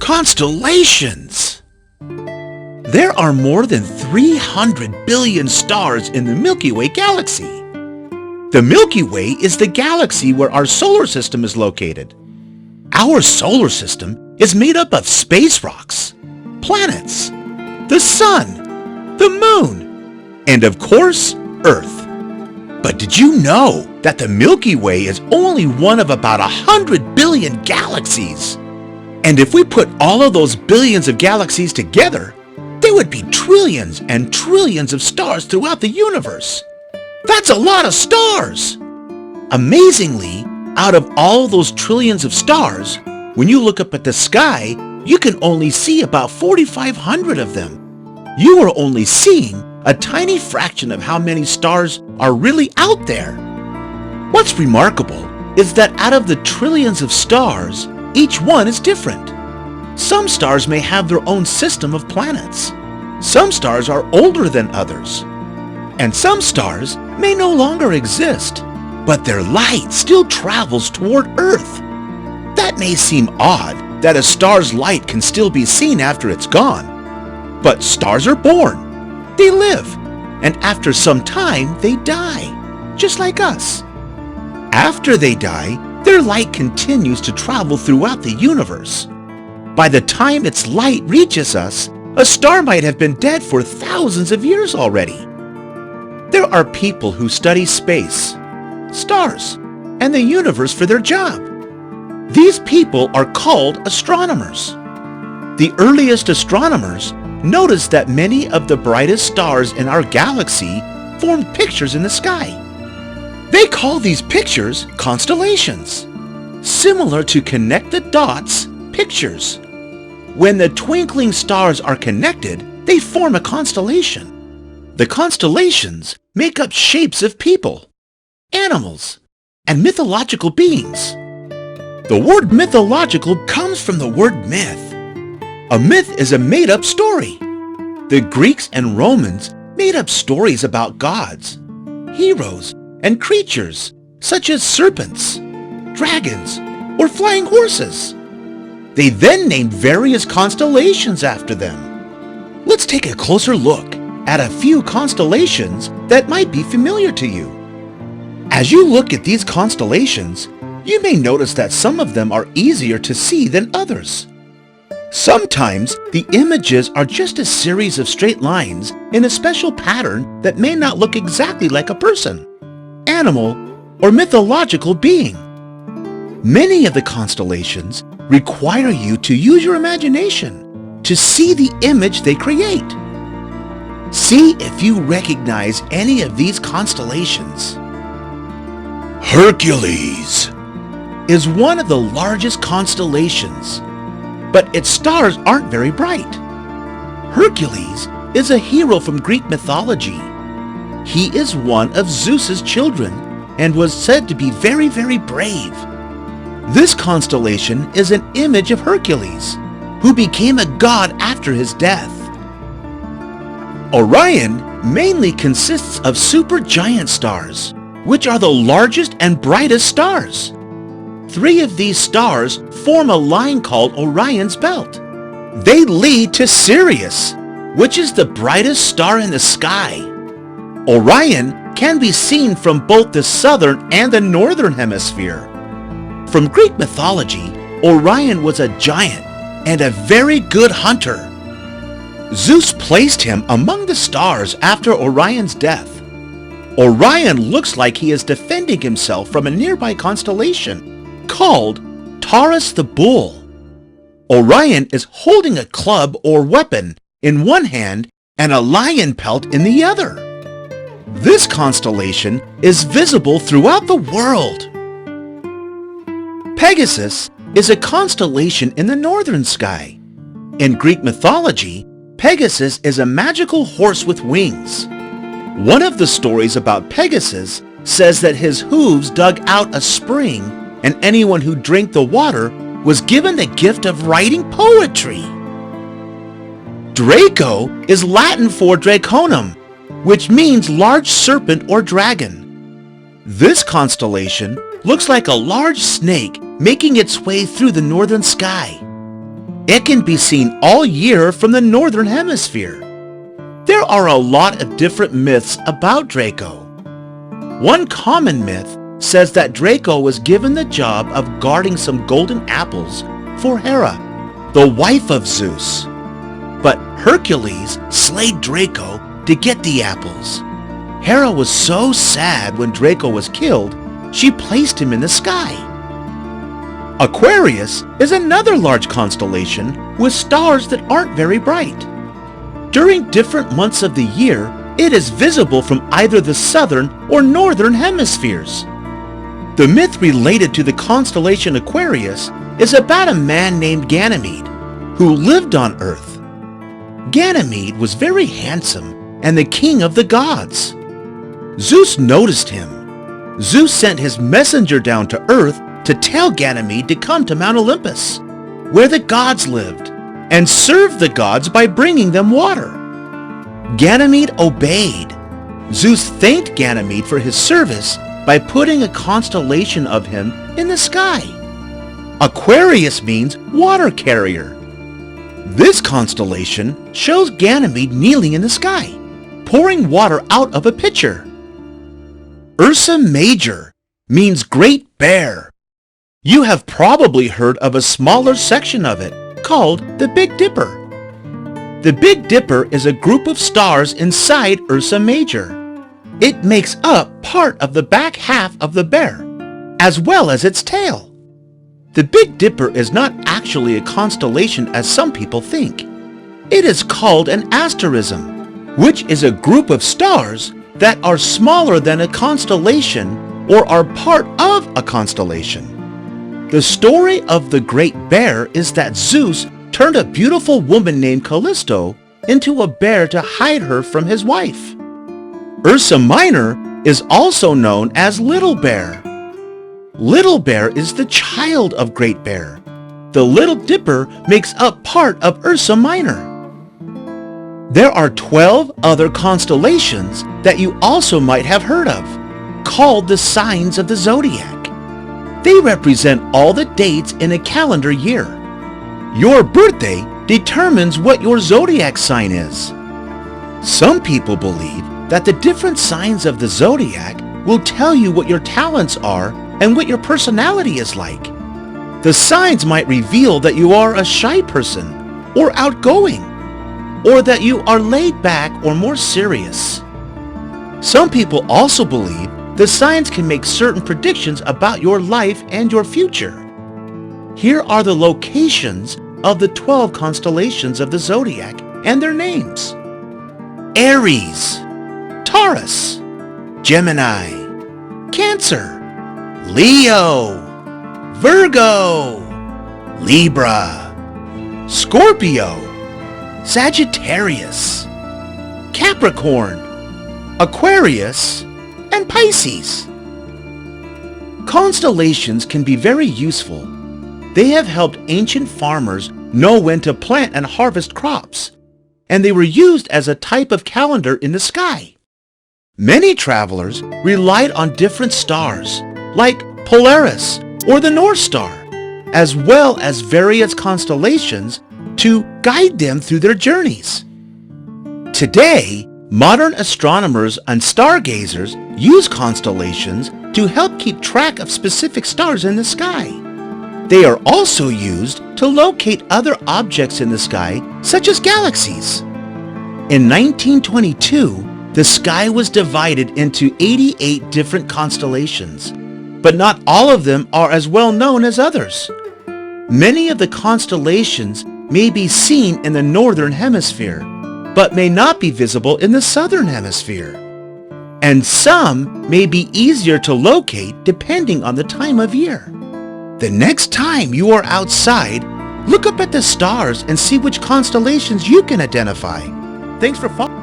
Constellations! There are more than 300 billion stars in the Milky Way galaxy. The Milky Way is the galaxy where our solar system is located. Our solar system is made up of space rocks, planets, the sun, the moon, and of course, Earth. But did you know that the Milky Way is only one of about 100 billion galaxies? And if we put all of those billions of galaxies together, there would be trillions and trillions of stars throughout the universe. That's a lot of stars! Amazingly, out of all those trillions of stars, when you look up at the sky, you can only see about 4,500 of them. You are only seeing a tiny fraction of how many stars are really out there. What's remarkable is that out of the trillions of stars, each one is different. Some stars may have their own system of planets. Some stars are older than others. And some stars may no longer exist, but their light still travels toward Earth. That may seem odd that a star's light can still be seen after it's gone. But stars are born, they live, and after some time they die, just like us. After they die, their light continues to travel throughout the universe. By the time its light reaches us, a star might have been dead for thousands of years already. There are people who study space, stars, and the universe for their job. These people are called astronomers. The earliest astronomers noticed that many of the brightest stars in our galaxy formed pictures in the sky. They call these pictures constellations, similar to connect the dots pictures. When the twinkling stars are connected, they form a constellation. The constellations make up shapes of people, animals, and mythological beings. The word mythological comes from the word myth. A myth is a made-up story. The Greeks and Romans made up stories about gods, heroes, and creatures such as serpents, dragons, or flying horses. They then named various constellations after them. Let's take a closer look at a few constellations that might be familiar to you. As you look at these constellations, you may notice that some of them are easier to see than others. Sometimes the images are just a series of straight lines in a special pattern that may not look exactly like a person, animal, or mythological being. Many of the constellations require you to use your imagination to see the image they create. See if you recognize any of these constellations. Hercules is one of the largest constellations, but its stars aren't very bright. Hercules is a hero from Greek mythology. He is one of Zeus's children and was said to be very, very brave. This constellation is an image of Hercules, who became a god after his death. Orion mainly consists of supergiant stars, which are the largest and brightest stars. 3 of these stars form a line called Orion's Belt. They lead to Sirius, which is the brightest star in the sky. Orion can be seen from both the southern and the northern hemisphere. From Greek mythology, Orion was a giant and a very good hunter. Zeus placed him among the stars after Orion's death. Orion looks like he is defending himself from a nearby constellation called Taurus the Bull. Orion is holding a club or weapon in one hand and a lion pelt in the other. This constellation is visible throughout the world. Pegasus is a constellation in the northern sky. In Greek mythology, Pegasus is a magical horse with wings. One of the stories about Pegasus says that his hooves dug out a spring, and anyone who drank the water was given the gift of writing poetry. Draco is Latin for Draconum, which means large serpent or dragon. This constellation looks like a large snake making its way through the northern sky. It can be seen all year from the northern hemisphere. There are a lot of different myths about Draco. One common myth says that Draco was given the job of guarding some golden apples for Hera, the wife of Zeus. But Hercules slayed Draco to get the apples. Hera was so sad when Draco was killed, she placed him in the sky. Aquarius is another large constellation with stars that aren't very bright. During different months of the year, it is visible from either the southern or northern hemispheres. The myth related to the constellation Aquarius is about a man named Ganymede who lived on Earth. Ganymede was very handsome and the king of the gods. Zeus noticed him. Zeus sent his messenger down to Earth to tell Ganymede to come to Mount Olympus, where the gods lived, and serve the gods by bringing them water. Ganymede obeyed. Zeus thanked Ganymede for his service by putting a constellation of him in the sky. Aquarius means water carrier. This constellation shows Ganymede kneeling in the sky, pouring water out of a pitcher. Ursa Major means Great Bear. You have probably heard of a smaller section of it called the Big Dipper. The Big Dipper is a group of stars inside Ursa Major. It makes up part of the back half of the bear, as well as its tail. The Big Dipper is not actually a constellation as some people think. It is called an asterism, which is a group of stars that are smaller than a constellation or are part of a constellation. The story of the Great Bear is that Zeus turned a beautiful woman named Callisto into a bear to hide her from his wife. Ursa Minor is also known as Little Bear. Little Bear is the child of Great Bear. The Little Dipper makes up part of Ursa Minor. There are 12 other constellations that you also might have heard of, called the signs of the zodiac. They represent all the dates in a calendar year. Your birthday determines what your zodiac sign is. Some people believe that the different signs of the zodiac will tell you what your talents are and what your personality is like. The signs might reveal that you are a shy person or outgoing, or that you are laid back or more serious. Some people also believe the signs can make certain predictions about your life and your future. Here are the locations of the 12 constellations of the zodiac and their names: Aries, Taurus, Gemini, Cancer, Leo, Virgo, Libra, Scorpio, Sagittarius, Capricorn, Aquarius, and Pisces. Constellations can be very useful. They have helped ancient farmers know when to plant and harvest crops, and they were used as a type of calendar in the sky. Many travelers relied on different stars, like Polaris or the North Star, as well as various constellations to guide them through their journeys. Today, modern astronomers and stargazers use constellations to help keep track of specific stars in the sky. They are also used to locate other objects in the sky, such as galaxies. In 1922, the sky was divided into 88 different constellations, but not all of them are as well known as others. Many of the constellations may be seen in the northern hemisphere, but may not be visible in the southern hemisphere. And some may be easier to locate depending on the time of year. The next time you are outside, look up at the stars and see which constellations you can identify. Thanks for following.